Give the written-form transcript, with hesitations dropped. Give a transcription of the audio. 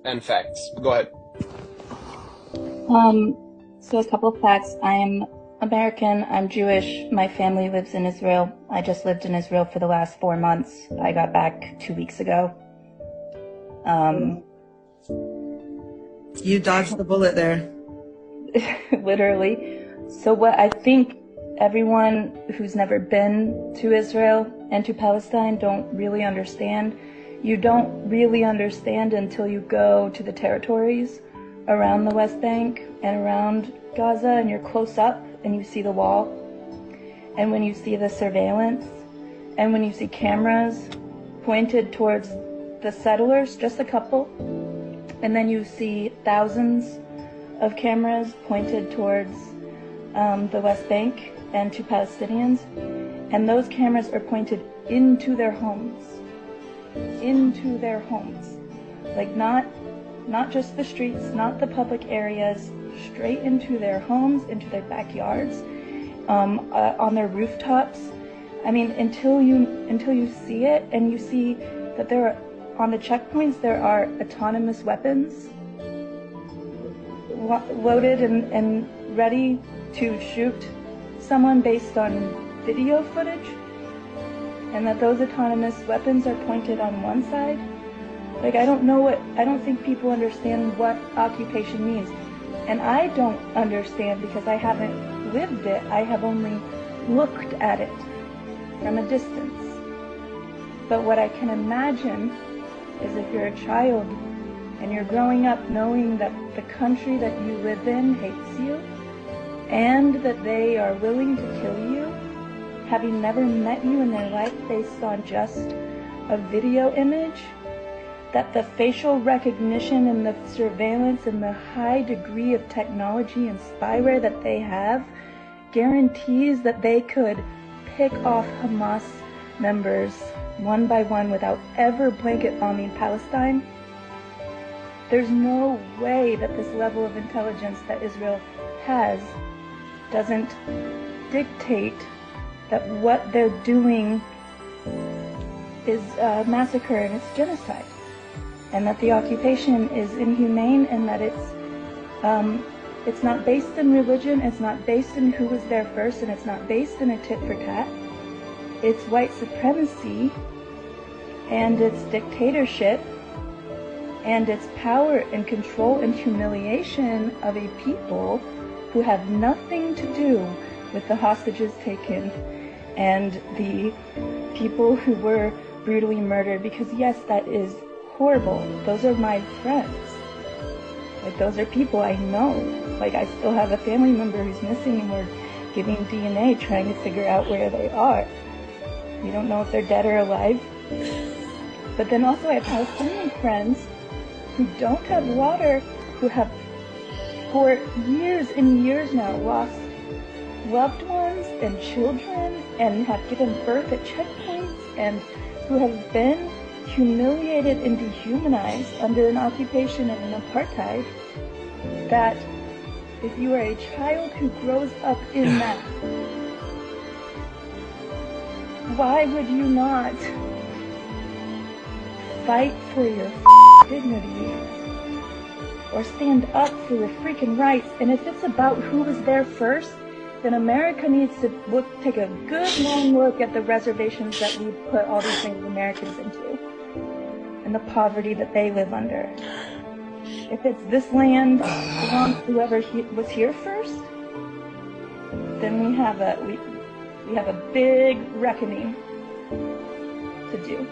and facts. Go ahead. So a couple of facts. I'm American. I'm Jewish. My family lives in Israel. I just lived in Israel for the last 4 months. I got back 2 weeks ago. You dodged the bullet there. Literally. So what I think everyone who's never been to Israel and to Palestine don't really understand. You don't really understand until you go to the territories around the West Bank and around Gaza, and you're close up and you see the wall, and when you see the surveillance, and when you see cameras pointed towards the settlers, just a couple, and then you see thousands of cameras pointed towards the West Bank and to Palestinians, and those cameras are pointed into their homes, like not just the streets, not the public areas, straight into their homes, into their backyards, on their rooftops. I mean, until you see it, and you see that there are, on the checkpoints, there are autonomous weapons loaded and ready to shoot someone based on video footage, and that those autonomous weapons are pointed on one side. Like, I don't think people understand what occupation means. And I don't understand because I haven't lived it. I have only looked at it from a distance. But what I can imagine is if you're a child and you're growing up knowing that the country that you live in hates you and that they are willing to kill you, having never met you in their life based on just a video image, that the facial recognition and the surveillance and the high degree of technology and spyware that they have guarantees that they could pick off Hamas members one by one without ever blanket bombing Palestine. There's no way that this level of intelligence that Israel has doesn't dictate that what they're doing is massacre and it's genocide, and that the occupation is inhumane, and that it's not based in religion, it's not based in who was there first, and it's not based in a tit for tat. It's white supremacy, and it's dictatorship, and it's power and control and humiliation of a people who have nothing to do with the hostages taken and the people who were brutally murdered. Because yes, that is horrible. Those are my friends. Like, those are people I know. Like, I still have a family member who's missing, and we're giving DNA trying to figure out where they are. We don't know if they're dead or alive. But then also I have Palestinian friends who don't have water, who have for years and years now lost loved ones and children, and have given birth at checkpoints, and who have been humiliated and dehumanized under an occupation and an apartheid, that if you are a child who grows up in that, why would you not fight for your dignity or stand up for your freaking rights? And if it's about who was there first, then America needs to take a good long look at the reservations that we put all these Native Americans into, and the poverty that they live under. If it's this land belongs to whoever was here first, then we have a big reckoning to do.